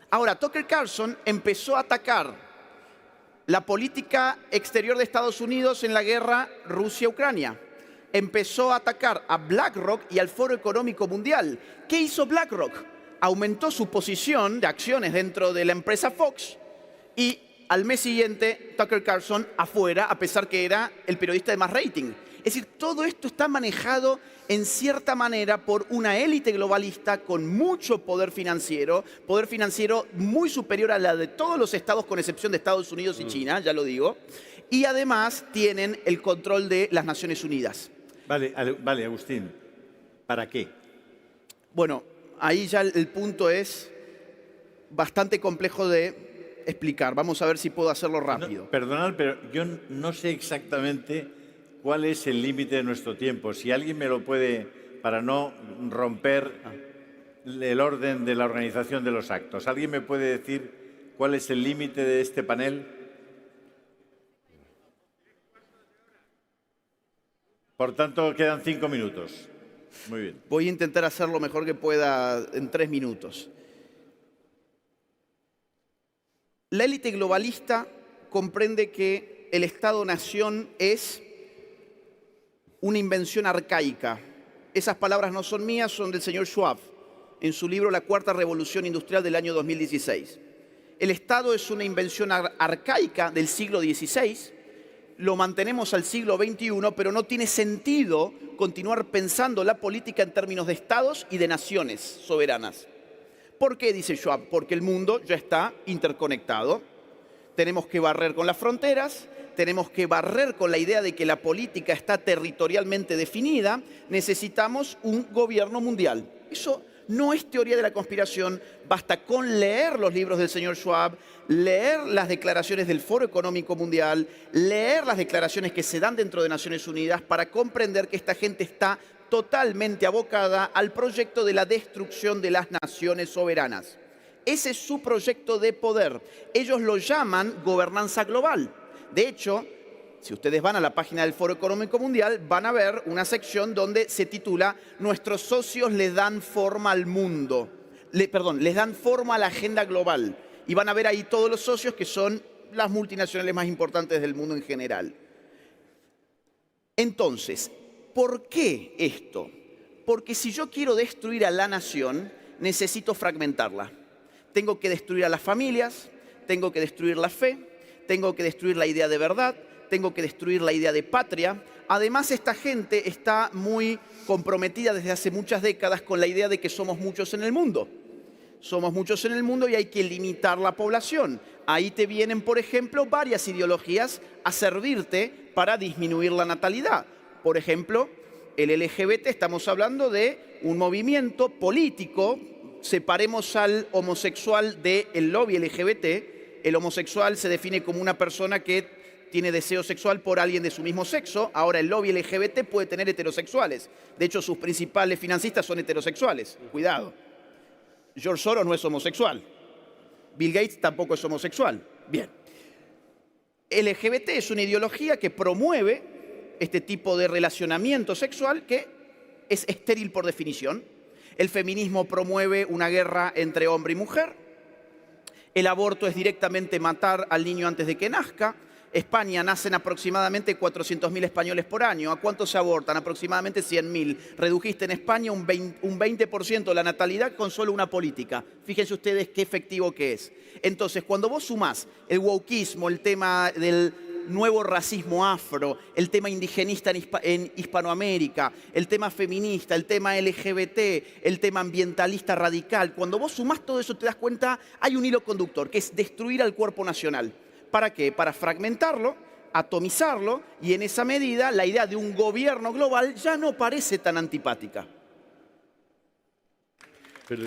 Ahora, Tucker Carlson empezó a atacar la política exterior de Estados Unidos en la guerra Rusia-Ucrania. Empezó a atacar a BlackRock y al Foro Económico Mundial. ¿Qué hizo BlackRock? Aumentó su posición de acciones dentro de la empresa Fox y al mes siguiente, Tucker Carlson afuera, a pesar que era el periodista de más rating. Es decir, todo esto está manejado en cierta manera por una élite globalista con mucho poder financiero muy superior a la de todos los estados, con excepción de Estados Unidos y China, ya lo digo, y además tienen el control de las Naciones Unidas. Vale, Agustín, ¿para qué? Bueno, ahí ya el punto es bastante complejo de explicar. Vamos a ver si puedo hacerlo rápido. Perdonad, pero yo no sé exactamente cuál es el límite de nuestro tiempo. Si alguien me lo puede, para no romper el orden de la organización de los actos, ¿alguien me puede decir cuál es el límite de este panel? Por tanto, quedan 5 minutos. Muy bien. Voy a intentar hacer lo mejor que pueda en 3 minutos. La élite globalista comprende que el Estado-nación es una invención arcaica. Esas palabras no son mías, son del señor Schwab, en su libro La Cuarta Revolución Industrial del año 2016. El Estado es una invención arcaica del siglo XVI, lo mantenemos al siglo XXI, pero no tiene sentido continuar pensando la política en términos de estados y de naciones soberanas. ¿Por qué, dice Schwab? Porque el mundo ya está interconectado. Tenemos que barrer con las fronteras, tenemos que barrer con la idea de que la política está territorialmente definida, necesitamos un gobierno mundial. Eso no es teoría de la conspiración, basta con leer los libros del señor Schwab, leer las declaraciones del Foro Económico Mundial, leer las declaraciones que se dan dentro de Naciones Unidas para comprender que esta gente está totalmente abocada al proyecto de la destrucción de las naciones soberanas. Ese es su proyecto de poder. Ellos lo llaman gobernanza global. De hecho, si ustedes van a la página del Foro Económico Mundial, van a ver una sección donde se titula «Nuestros socios le dan forma al mundo». Les dan forma a la agenda global. Y van a ver ahí todos los socios que son las multinacionales más importantes del mundo en general. Entonces, ¿por qué esto? Porque si yo quiero destruir a la nación, necesito fragmentarla. Tengo que destruir a las familias, tengo que destruir la fe, tengo que destruir la idea de verdad, tengo que destruir la idea de patria. Además, esta gente está muy comprometida desde hace muchas décadas con la idea de que somos muchos en el mundo. Somos muchos en el mundo y hay que limitar la población. Ahí te vienen, por ejemplo, varias ideologías a servirte para disminuir la natalidad. Por ejemplo, el LGBT, estamos hablando de un movimiento político. Separemos al homosexual del lobby LGBT. El homosexual se define como una persona que tiene deseo sexual por alguien de su mismo sexo. Ahora, el lobby LGBT puede tener heterosexuales. De hecho, sus principales financistas son heterosexuales. Cuidado. George Soros no es homosexual. Bill Gates tampoco es homosexual. Bien. LGBT es una ideología que promueve este tipo de relacionamiento sexual que es estéril por definición. El feminismo promueve una guerra entre hombre y mujer. El aborto es directamente matar al niño antes de que nazca. España nacen aproximadamente 400.000 españoles por año. ¿A cuántos se abortan? Aproximadamente 100.000. Redujiste en España un 20% la natalidad con solo una política. Fíjense ustedes qué efectivo que es. Entonces, cuando vos sumás el wokismo, el tema del nuevo racismo afro, el tema indigenista en Hispanoamérica, el tema feminista, el tema LGBT, el tema ambientalista radical, cuando vos sumás todo eso te das cuenta, hay un hilo conductor, que es destruir al cuerpo nacional. ¿Para qué? Para fragmentarlo, atomizarlo, y en esa medida la idea de un gobierno global ya no parece tan antipática. Pero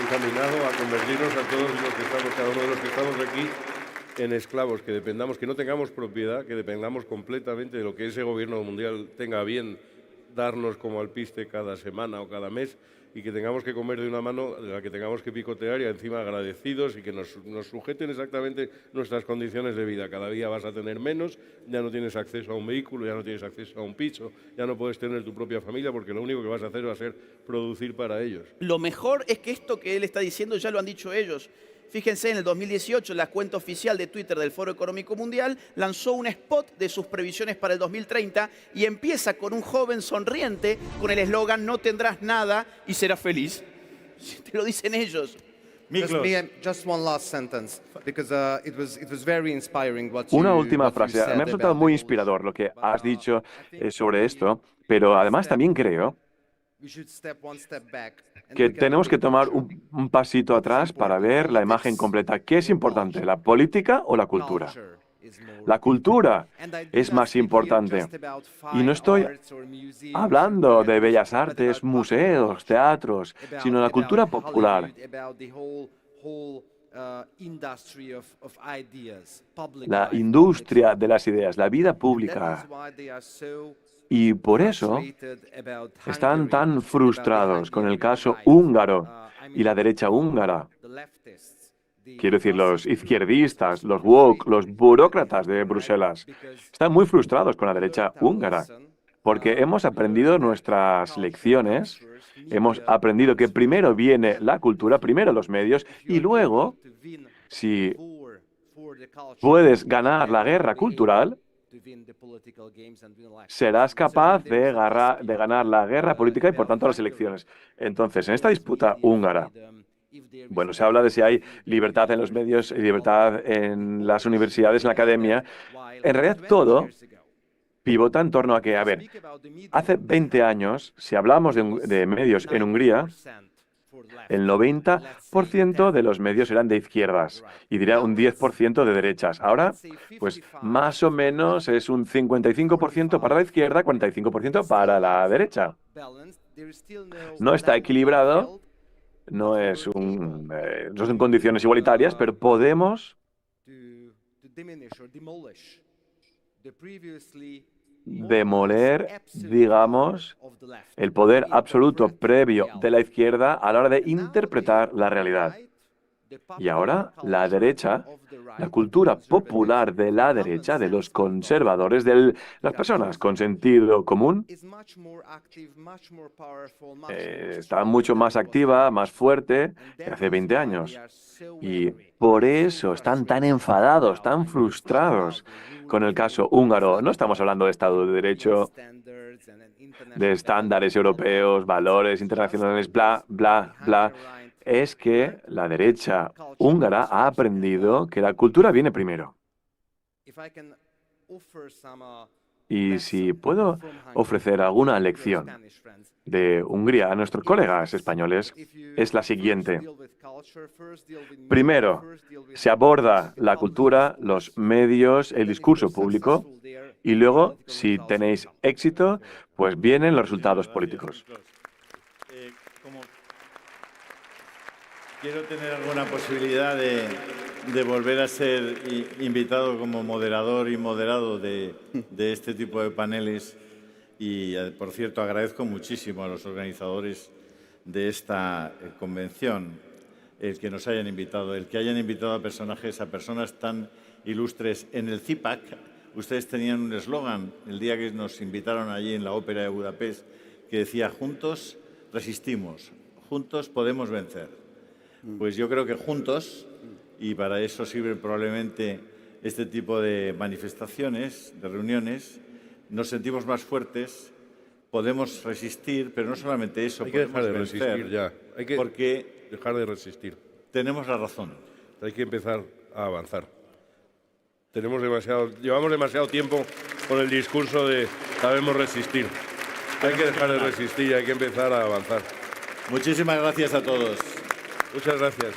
encaminado a convertirnos a todos los que estamos, cada uno de los que estamos aquí, en esclavos, que dependamos, que no tengamos propiedad, que dependamos completamente de lo que ese gobierno mundial tenga a bien darnos como alpiste cada semana o cada mes, y que tengamos que comer de una mano de la que tengamos que picotear y encima agradecidos, y que nos sujeten exactamente nuestras condiciones de vida. Cada día vas a tener menos, ya no tienes acceso a un vehículo, ya no tienes acceso a un piso, ya no puedes tener tu propia familia porque lo único que vas a hacer va a ser producir para ellos. Lo mejor es que esto que él está diciendo ya lo han dicho ellos. Fíjense, en el 2018 la cuenta oficial de Twitter del Foro Económico Mundial lanzó un spot de sus previsiones para el 2030 y empieza con un joven sonriente con el eslogan «No tendrás nada y serás feliz». Te lo dicen ellos. Miklos. Just one last sentence, because it was very inspiring what Una you- última what you frase. said Me ha resultado about muy evolution. inspirador lo que But, has dicho I think sobre esto, pero además también creo we should step one step back and que look at the tenemos que big tomar picture. un pasito atrás para ver la imagen completa. ¿Qué es importante, la política o la cultura? Culture is more La cultura And I do es not más speak here importante. just about Y no fine estoy arts or museums hablando or de theaters, bellas but artes, about popular museos, culture, teatros, sino la cultura about popular, Hollywood, about the whole industry of ideas, public la life, industria public de las ideas, la vida life. That pública. is why they are so Y por eso frustrated about están Hungary, tan about the frustrados con el Hungarian caso right. húngaro I y la mean, derecha húngara. the leftists, the Quiero decir, los gossip izquierdistas, groups, los are woke, frustrated los with burócratas de Hungary, Bruselas, because están muy frustrados con la we derecha learned our húngara, lesson, porque hemos we aprendido learned that nuestras culture lecciones, comes first, hemos media aprendido que comes primero first, viene and la cultura, primero los medios, if y you are luego, able to win si the war for the culture, puedes ganar la then guerra you'll be cultural, able to win the political games and win elections. serás So capaz there is a dispute, de ganar la guerra política y por about tanto las Hungary. elecciones. Entonces, en esta There is disputa media húngara, freedom, if there is bueno, se habla de si hay libertad en los medios y libertad en las universidades, en la academia. En realidad todo pivota en torno a que, a ver, hace 20 años, si hablamos de medios en Hungría, el 90% de los medios eran de izquierdas y diría un 10% de derechas. Ahora, pues más o menos es un 55% para la izquierda, 45% para la derecha. No está equilibrado, no son condiciones igualitarias, pero podemos demoler, digamos, el poder absoluto previo de la izquierda a la hora de interpretar la realidad. Y ahora la derecha, la cultura popular de la derecha, de los conservadores, de las personas con sentido común, está mucho más activa, más fuerte que hace 20 años. Y por eso están tan enfadados, tan frustrados con el caso húngaro. No estamos hablando de Estado de Derecho, de estándares europeos, valores internacionales, bla, bla, bla. Es que la derecha húngara ha aprendido que la cultura viene primero. Y si puedo ofrecer alguna lección de Hungría a nuestros colegas españoles, es la siguiente. Primero, se aborda la cultura, los medios, el discurso público, y luego, si tenéis éxito, pues vienen los resultados políticos. Quiero tener alguna posibilidad de volver a ser invitado como moderador y moderado de este tipo de paneles y, por cierto, agradezco muchísimo a los organizadores de esta convención el que nos hayan invitado, el que hayan invitado a personas tan ilustres. En el CIPAC, ustedes tenían un eslogan el día que nos invitaron allí en la Ópera de Budapest que decía: juntos resistimos, juntos podemos vencer. Pues yo creo que juntos, y para eso sirven probablemente este tipo de manifestaciones, de reuniones, nos sentimos más fuertes, podemos resistir, pero no solamente eso, hay que dejar de vencer, resistir ya. Hay que porque dejar de resistir. Tenemos la razón. Hay que empezar a avanzar. Llevamos demasiado tiempo con el discurso de sabemos resistir. Hay que dejar de resistir y hay que empezar a avanzar. Muchísimas gracias a todos. Muchas gracias.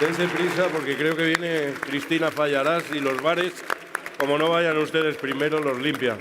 Dense prisa porque creo que viene Cristina Fallarás y los bares, como no vayan ustedes primero, los limpian.